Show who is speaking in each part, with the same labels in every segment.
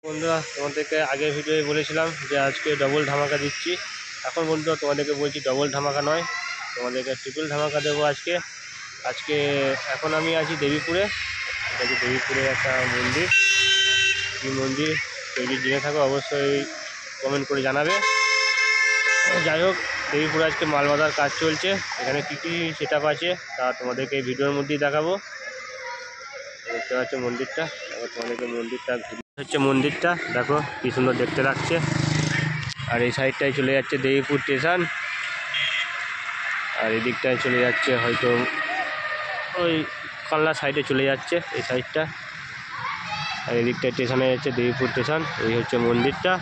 Speaker 1: বন্ধুরা তোমাদেরকে আগের ভিডিওয়ে বলেছিলাম যে আজকে ডবল ধামাকা দিচ্ছি। এখন বন্ধুরা তোমাদেরকে বলছি ডবল ধামাকা নয়, তোমাদেরকে ট্রিপল ধামাকা দেবো আজকে এখন আমি আছি দেবীপুরে। এটা হচ্ছে দেবীপুরে একটা মন্দির। এই মন্দির কেউ যদি জেনে থাকো অবশ্যই কমেন্ট করে জানাবে। যাই হোক, দেবীপুরে আজকে মাল বাঁধার কাজ চলছে। এখানে কী কী সেট আপ আছে তা তোমাদেরকে এই ভিডিওর মধ্যেই দেখাবো। দেখতে পাচ্ছ মন্দিরটা, তোমাদেরকে মন্দিরটা দেখো কি সুন্দর দেখতে লাগছে। আর এই সাইডটায় চলে যাচ্ছে দেবীপুর স্টেশন, আর এই দিকটায় চলে যাচ্ছে হয়তো ওই কালনা সাইডে চলে যাচ্ছে এই সাইডটা। আর এই দিকটায় স্টেশনে যাচ্ছে দেবীপুর স্টেশন। এই হচ্ছে মন্দিরটা।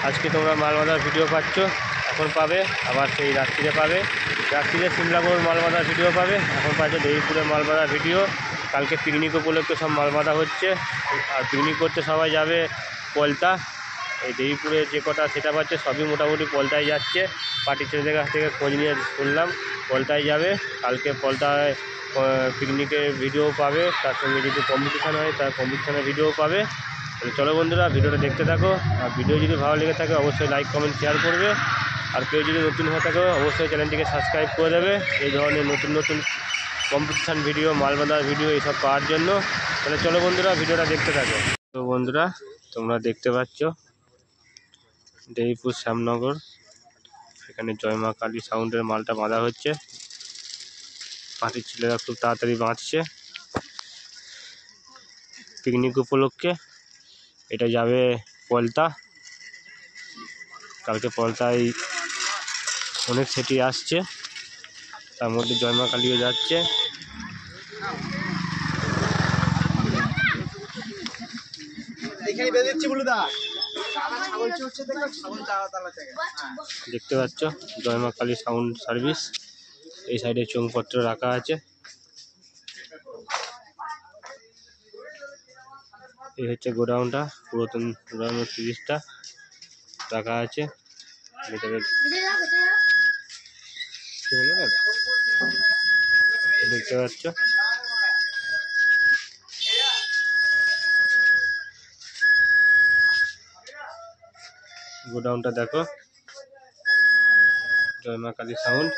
Speaker 1: আজকে তোমরা মাল বাঁধার ভিডিও পাচ্ছ, এখন পাবে, আবার সেই রাত্রিরে পাবে। রাত্রিরে সিমলাপুর মাল বাঁধার ভিডিও পাবে, এখন পাচ্ছে দেবীপুরে মাল বাঁধার ভিডিও। কালকে পিকনিক উপলক্ষে সব মাল বাঁধা হচ্ছে, আর পিকনিক করতে সবাই যাবে পলতা। এই দেবীপুরে যে কটা সেটা পাচ্ছে সবই মোটামুটি পলতায় যাচ্ছে। পার্টি ছেলেদের কাছ থেকে খোঁজ নিয়ে শুনলাম পলতায় যাবে। কালকে পলতায় পিকনিকের ভিডিও পাবে, তার সঙ্গে যদি কম্পিটিশান হয় তার কম্পিটিশানের ভিডিও পাবে। চলো বন্ধুরা ভিডিওটা দেখতে থাকো। আর ভিডিও যদি ভালো লেগে থাকে অবশ্যই লাইক কমেন্ট শেয়ার করবে। আর কেউ যদি নতুন হয়ে থাকে অবশ্যই চ্যানেলটিকে সাবস্ক্রাইব করে দেবে এই ধরনের নতুন নতুন কম্পিটিশান ভিডিও, মাল বাঁধার ভিডিও এইসব পাওয়ার জন্য। তাহলে চলো বন্ধুরা ভিডিওটা দেখতে থাকো। তো বন্ধুরা তোমরা দেখতে পাচ্ছ দেবীপুর শ্যামনগর, এখানে জয় মা কালী সাউন্ডের মালটা বাঁধা হচ্ছে। পার্টির ছেলেরা খুব তাড়াতাড়ি বাঁধছে পিকনিক উপলক্ষে। এটা যাবে পলতা। কালকে পলতায় অনেক সেটি আসছে, তার মধ্যে জয় মা কালীও যাচ্ছে। দেখতে পাচ্ছ জয় মা কালী সাউন্ড সার্ভিস। এই সাইডে চোঙপত্র রাখা আছে। এই হচ্ছে গোডাউনটা, পুরাতন 30টা রাখা আছে। দেখতে পাচ্ছ গোডাউনটা দেখো, জয় মা কালী সাউন্ড।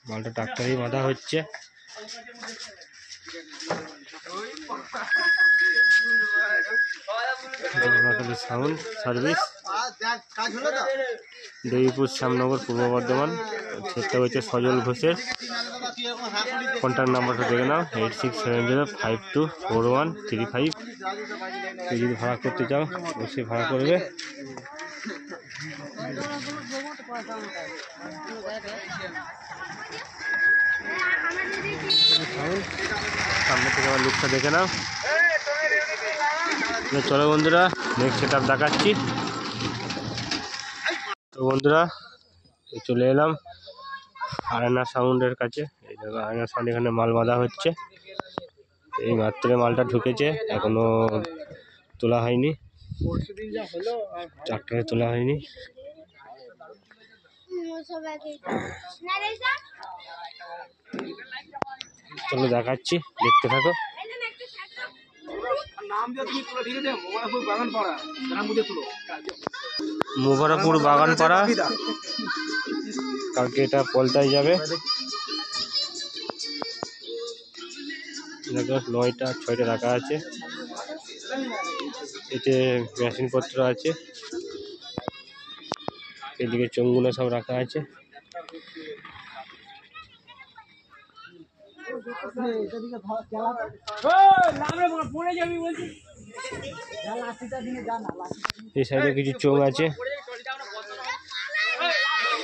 Speaker 1: মালটা ট্রাক্টরেই বাঁধা হচ্ছে। জয় মা কালী সাউন্ড সার্ভিস, দেবীপুর শ্যামনগর, পূর্ব বর্ধমান। সেটা হচ্ছে সজল ঘোষের। কন্ট্যাক্ট নাম্বারটা দেখে নাও 8670524135। কেউ যদি ভাড়া করতে চাও অবশ্যই ভাড়া করবে। সামনে থেকে আমার লুকটা দেখে নাও। চলো বন্ধুরা নেক্সট সেট আপ দেখাচ্ছি। তো বন্ধুরা চলে এলাম আয়না সাউন্ডের কাছে। এই জায়গা আয়না সাউন্ড, এখানে মাল বাঁধা হচ্ছে। এই মাত্র মালটা ঢুকেছে, এখনো তোলা হয়নি, ট্রাক্টরে তোলা হয়নি। চলো দেখাচ্ছি, দেখতে থাকো। মোবারকপুর বাগানপাড়া, কালকে এটা পলতায় যাবে। দেখো 9টা 6টা রাখা আছে। এতে মেশিনপত্র আছে, এদিকে চোঙগুলো সব রাখা আছে। এই সাইডে কিছু চোঙ আছে,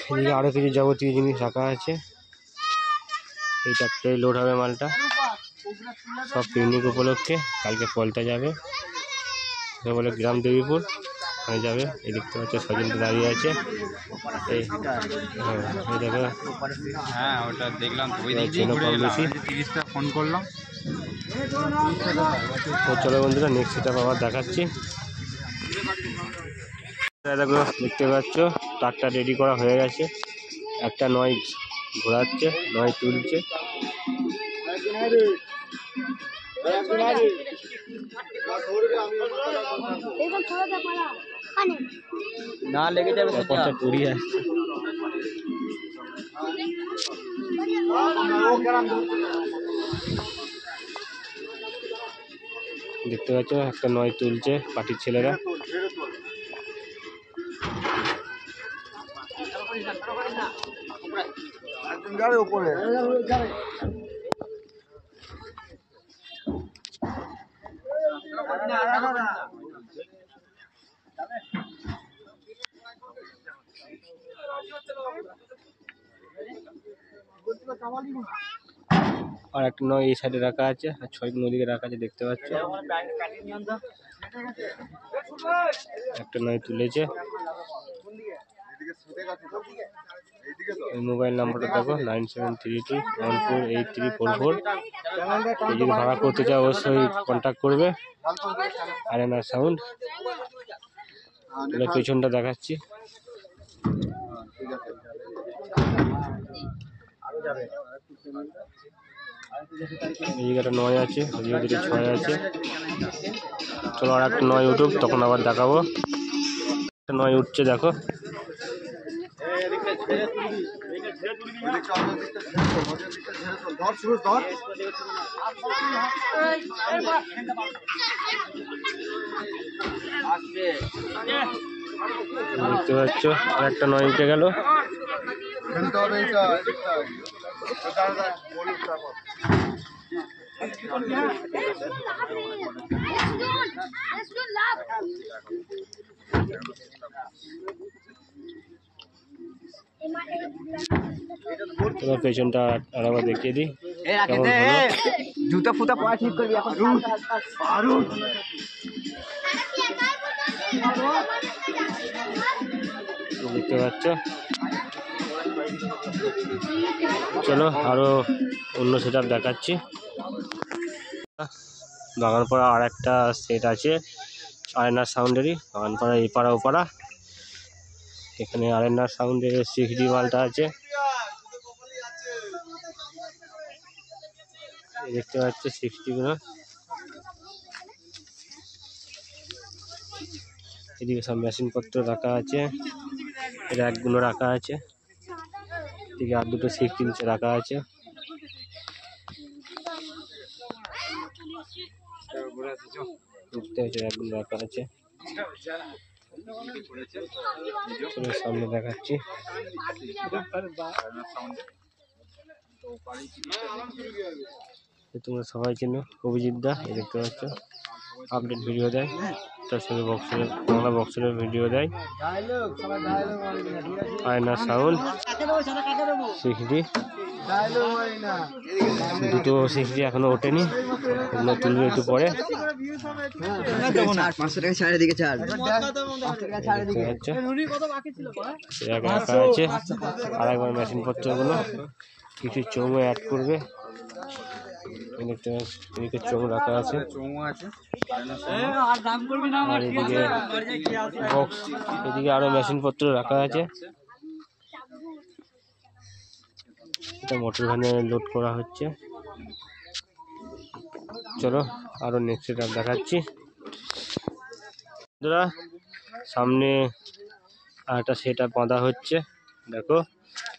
Speaker 1: এদিকে আরো কিছু যাবতীয় জিনিস রাখা আছে। এই ট্রাক্টরে লোড হবে মালটা, সব পিকনিক উপলক্ষে। কালকে পলতা যাবে, বলে গ্রাম দেবীপুর ওখানে যাবে। এই দেখতে পাচ্ছ সজলটা দাঁড়িয়ে আছে। এই দেখো,
Speaker 2: হ্যাঁ ওটা দেখলাম, ফোন করলাম।
Speaker 1: তো চলো বন্ধুরা নেক্সট সেট আপ আবার দেখাচ্ছি। দেখো দেখতে পাচ্ছ ট্রাক্টর রেডি করা হয়ে গেছে। একটা 9 ঘোরাচ্ছে, নয় তুলছে।
Speaker 2: না লেগে যাবে
Speaker 1: ব্যাপারটা ঘুরিয়ে আসছে। দেখতে পাচ্ছ একটা নয় তুলছে পার্টির ছেলেরা। আর একটা নয় এই সাইডে রাখা আছে, আর 6 ওদিকে রাখা আছে দেখতে পাচ্ছ। একটা নয় তুলেছে। মোবাইল নাম্বারটা দেখো 9732148344। যদি ভাড়া করতে চাও অবশ্যই কন্ট্যাক্ট করবে। আরেনা সাউন্ড। পেছনটা দেখাচ্ছি। এদিকে একটা নয় আছে, ওদিকে দুটো 6 আছে। চলো আর একটা নয় উঠুক, তখন আবার দেখাবো। একটা নয় উঠছে দেখো। দেখতে পাচ্ছ আর একটা নয় উঠে গেল। তোমার পেছনটা আর আবার দেখিয়ে দিই কেমন হলো।
Speaker 2: জুতা ফুতা পড়া ঠিক করবি এখন।
Speaker 1: দেখতে পাচ্ছ। চলো আরো অন্য সেট আপ দেখাচ্ছি। বাগানপাড়া আর একটা সেট আছে আরেনার সাউন্ডেরই, বাগানপাড়া এপাড়া ওপাড়া। এখানে আরেনার সাউন্ডের 6D মালটা আছে, দেখতে পাচ্ছ 60 গুলো। এদিকে সব মেশিন পত্র রাখা আছে, র্যাকগুলো রাখা আছে। এদিকে আর দুটো 6 রাখা আছে। র্যাকগুলো রাখা আছে। সামনে দেখাচ্ছি। তোমরা সবাই চেনো অভিজিৎ দা, দেখতে পাচ্ছ আপডেট ভিডিও দেয়, তার সঙ্গে বক্সের বাংলা বক্সের ভিডিও দেয়। আয়না সাউন্ড 6D, দুটো 6D এখনো ওঠেনি, এগুলো তুলবে একটু পরে। রাখা আছে আর একবার মেশিন পত্রগুলো, কিছু চৌমো অ্যাড করবে। এদিকে চোখ রাখা আছে, আর এদিকে বক্স, এদিকে আরো মেশিন পত্র রাখা আছে। এটা মোটর ভ্যানে লোড করা হচ্ছে। চলো আরো নেক্সট সেট আপ দেখাচ্ছি। সামনে আরেকটা সেট আপ বাঁধা হচ্ছে, দেখো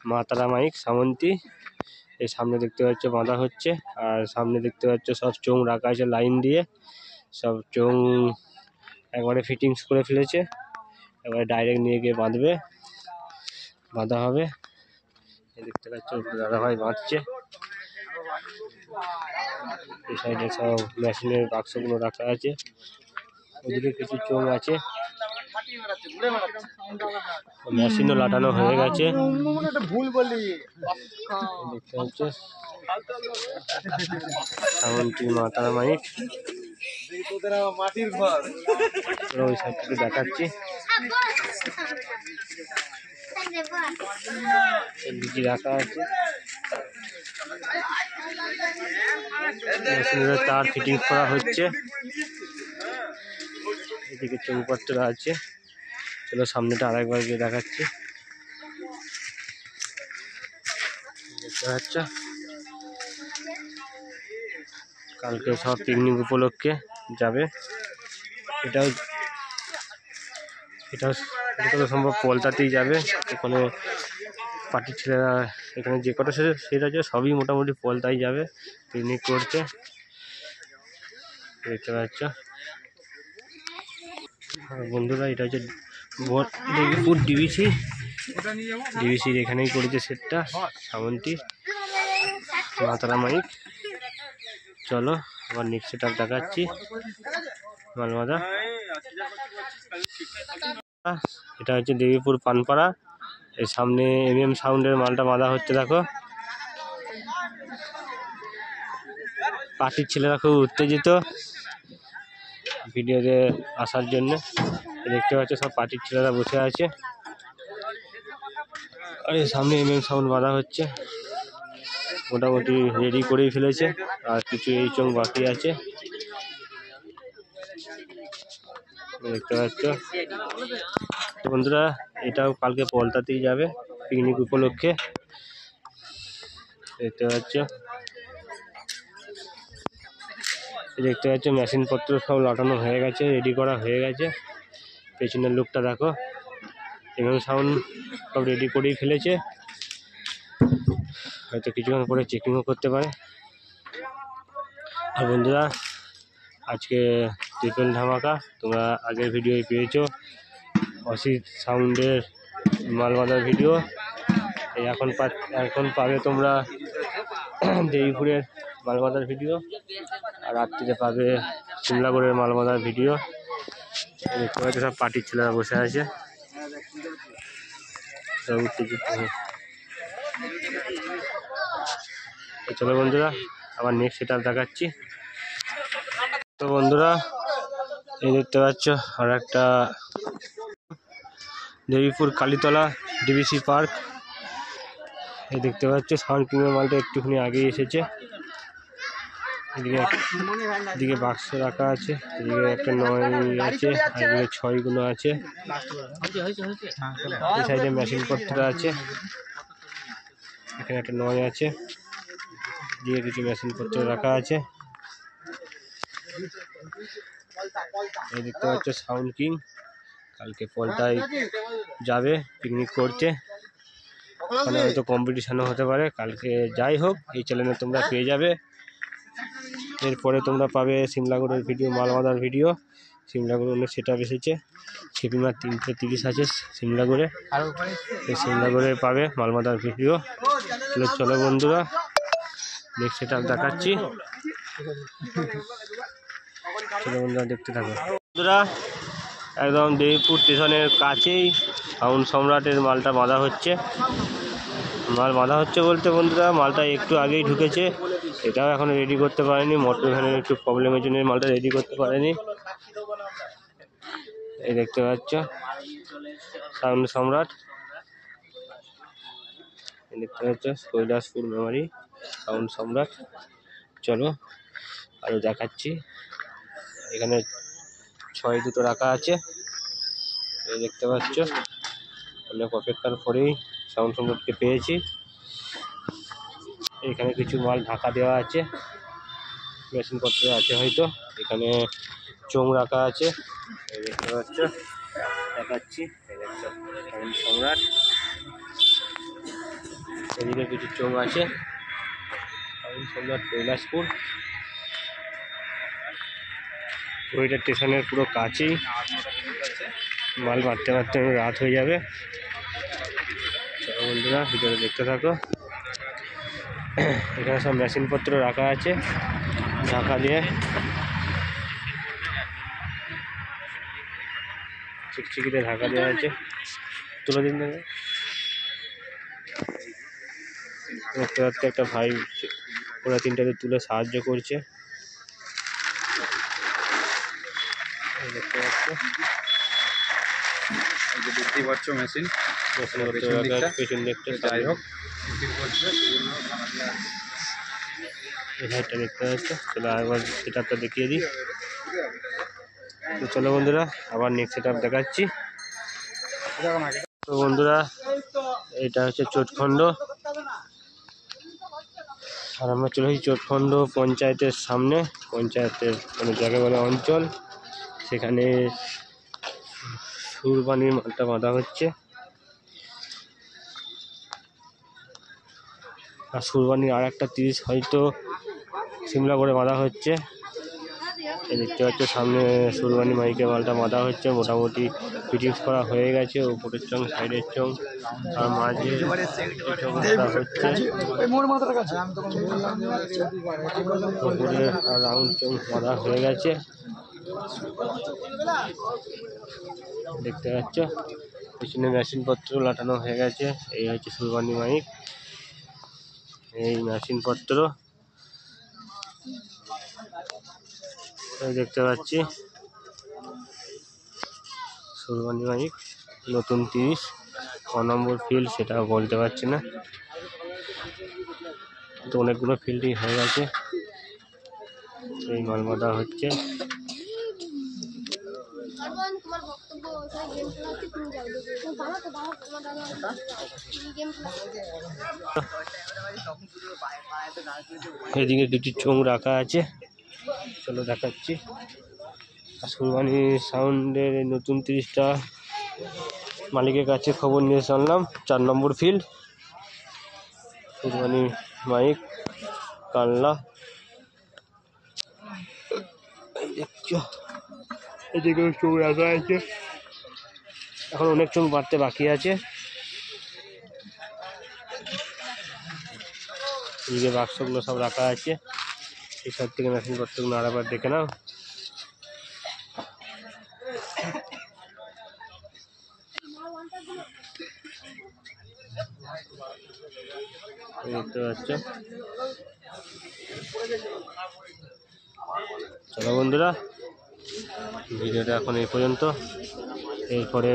Speaker 1: মা তারা মাইক সামন্তী। এই সামনে দেখতে পাচ্ছ বাঁধা হচ্ছে, আর সামনে দেখতে পাচ্ছ সব চোঙ রাখা আছে লাইন দিয়ে। সব চোঙ একবারে ফিটিংস করে ফেলেছে, এবারে ডাইরেক্ট নিয়ে গিয়ে বাঁধবে, বাঁধা হবে। দেখতে পাচ্ছ দাদাভাই বাঁধছে। এই সাইডে সব মেশিনের বাক্সগুলো রাখা আছে, ওদিকে কিছু চোঙ আছে। মেশিনও লাটানো হয়ে গেছে, দেখতে পাচ্ছ সামন্তী মাতারা মাইক। মাটির ঘর ওই সাইড থেকে দেখাচ্ছি। এদিকে রাখা আছে, মেশিনের তার ফিটিং করা হচ্ছে। এদিকে চৌপত্র আছে। চলো সামনেটা আরেকবার গিয়ে দেখাচ্ছি। আচ্ছা, কালকে সব পিকনিক উপলক্ষে যাবে। এটাও এটাও যতটা সম্ভব পলতাতেই যাবে। ওখানে পার্টির ছেলেরা এখানে যে কটা সেটা আছে সবই মোটামুটি পলতাই যাবে পিকনিক করতে। দেখতে পাচ্ছ বন্ধুরা, এটা হচ্ছে দেবীপুর ডিবিসির এখানেই করেছে সেটটা সামনটি মাতারা মাইক। চলো আবার নেক্সট সেট আপ দেখাচ্ছি মালমাদা। এটা হচ্ছে দেবীপুর পানপাড়া, এর সামনে সাউন্ডের মালটা বাঁধা হচ্ছে। দেখো পার্টির ছেলেরা খুব উত্তেজিত ভিডিওতে আসার জন্য। দেখতে পাচ্ছ সব পার্টির ছেলেরা বসে আছে, আর এর সামনে সাউন্ড বাঁধা হচ্ছে। মোটামুটি রেডি করেই ফেলেছে, আর কিছু এই চং বাকি আছে। দেখতে পাচ্ছ বন্ধুরা, এটাও কালকে পলতাতেই যাবে পিকনিক উপলক্ষে। দেখতে পাচ্ছ মেশিন পত্র সব লাটানো হয়ে গেছে, রেডি করা হয়ে গেছে। পেছনের লুকটা দেখো, সাউন্ড সব রেডি করেই ফেলেছে। হয়তো কিছুক্ষণ পরে চেকিংও করতে পারে। আর বন্ধুরা, আজকে ট্রিপল ধামাকা তোমরা আগের ভিডিওয় পেয়েছো, অসিত সাউন্ডের মালবাদার ভিডিও। এই এখন পাবে তোমরা দেবীপুরের মালবাদার ভিডিও, আর রাত্রিতে পাবে সিমলাগড়ের মালবাদার ভিডিও। দেখতে পাচ্ছ সব পার্টির ছেলেরা বসে আছে, সব উত্তেজিত। চলো বন্ধুরা, আবার নেক্সট সেট আপ দেখাচ্ছি। তো বন্ধুরা, এই দেখতে পাচ্ছ আর একটা দেবীপুর কালীতলা ডিবিসি পার্ক। এই দেখতে পাচ্ছ সাউন্ড কিংয়ের মালটা একটুখানি আগেই এসেছে। এদিকে বাক্স রাখা আছে, এদিকে একটা 9 আছে, আর এদিকে 6 গুলো আছে। এই সাইডে মেশিন পত্র আছে, এখানে একটা 9 আছে, দিয়ে কিছু মেশিন পত্র রাখা আছে। এই দেখতে পাচ্ছ সাউন্ড কিং কালকে পলতায় যাবে পিকনিক করতে। ওখানে হয়তো কম্পিটিশানও হতে পারে কালকে। যাই হোক, এই চ্যানেলে তোমরা পেয়ে যাবে। এরপরে তোমরা পাবে সিমলাগড়ের ভিডিও, মালবাদার ভিডিও। সিমলাগড়ে অনেক সেট আপ এসেছে, ছিপিমার 330 আছে সিমলাগড়ে। এই সিমলাগড়ে পাবে মালবাদার ভিডিও। চলো বন্ধুরা, নেক্সট সেট আপ দেখাচ্ছি। চলো বন্ধুরা, দেখতে থাকো। বন্ধুরা, একদম দেবীপুর স্টেশনের কাছেই সাউন্ড সম্রাটের মালটা বাঁধা হচ্ছে। মাল বাঁধা হচ্ছে বলতে বন্ধুরা, মালটা একটু আগেই ঢুকেছে। এটাও এখন রেডি করতে পারেনি, মোটর ভ্যানের একটু প্রবলেমের জন্য মালটা রেডি করতে পারেনি। এই দেখতে পাচ্ছ সাউন্ড সম্রাট, দেখতে পাচ্ছ কৈলাসপুর মেমারি সাউন্ড সম্রাট। চলো আরও দেখাচ্ছি। এখানে 6 দুটো রাখা আছে, এই দেখতে পাচ্ছ। অনেক অপেক্ষার পরেই সাউন্ড সম্রাটকে পেয়েছি। এখানে কিছু মাল ঢাকা দেওয়া আছে, মেশিনপত্র আছে হয়তো। এখানে চোং রাখা আছে, এই দেখতে পাচ্ছ, দেখাচ্ছি। এই দেখছো সাউন্ড সম্রাট, এদিকে কিছু চোং আছে। সাউন্ড সম্রাট কৈলাসপুর, ওইটা স্টেশনের পুরো কাছেই। মাল মারতে মারতে রাত হয়ে যাবে। চলো বন্ধুরা, ভিডিওটা দেখতে থাকো। এখানে সব মেশিনপত্র রাখা আছে, ঢাকা দিয়ে চিকচিকিতে ঢাকা দেওয়া আছে। তুলে দিন দেখতে পাচ্ছি একটা ভাই ওরা 3টাতে তুলে সাহায্য করছে।
Speaker 3: দেখতেই পাচ্ছ মেশিন
Speaker 1: পেছন দিকটা। যাই হোক, এই সাইডটা দেখতে পাচ্ছ। চলো আরেকবার সেট আপটা দেখিয়ে দিই। তো চলো বন্ধুরা, আবার নেক্সট সেট আপ দেখাচ্ছি। তো বন্ধুরা, এটা হচ্ছে চোটখণ্ড। আর আমরা চলে এসেছি চোটখণ্ড পঞ্চায়েতের সামনে, পঞ্চায়েতের মানে যাকে বলে অঞ্চল, সেখানে সুরবানির মালটা বাঁধা হচ্ছে। আর সুরবানির আর একটা 30 হয়তো সিমলা করে বাঁধা হচ্ছে। এই দেখতে পাচ্ছ সামনে সুরবানি মাইকে মালটা বাঁধা হচ্ছে, মোটামুটি ফিটিংস করা হয়ে গেছে। উপরের চং, সাইডের চং আর মাঝে চং বাঁধা হচ্ছে। উপরে আর রাউন্ড চং বাঁধা হয়ে গেছে, দেখতে পাচ্ছ। পিছনে মেশিনপত্র লাটানো হয়ে গেছে। এই হচ্ছে সুরবানি মাইক, এই মেশিনপত্র দেখতে পাচ্ছি। সুরবানি মাইক নতুন 30 ক নম্বর ফিল্ড সেটা বলতে পারছি না, তো অনেকগুলো ফিল্ডই হয়ে গেছে। এই মাল বাঁধা হচ্ছে। এদিকে দুটি চোঙ রাখা আছে, চলো দেখাচ্ছি। সুরবানি সাউন্ডের নতুন 30টা মালিকের কাছে খবর নিয়ে চললাম। 4 নম্বর ফিল্ড সুরবানি মাইক কানলা। দেখছো এদিকেও চোখ রাখা আছে, এখন অনেক চোখ বাড়তে বাকি আছে। এদিকে বাক্সগুলো সব রাখা আছে, এই সব থেকে মেশিন পত্রগুলো আর একবার দেখে নাও। দেখতে পাচ্ছ। চলো বন্ধুরা, ভিডিওটা এখন এই পর্যন্ত। এরপরে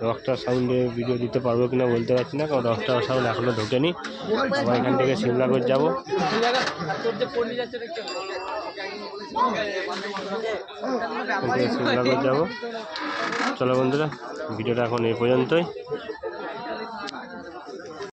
Speaker 1: রকস্টার সাউন্ডে ভিডিও দিতে পারবো কিনা বলতে পারছি না, কারণ রকস্টার সাউন্ড এখনো ঢোকেনি। আমরা এখান থেকে সিমলাগঞ্জ যাবো। সিমলাগঞ্জ যাবো। চলো বন্ধুরা, ভিডিওটা এখন এই পর্যন্তই।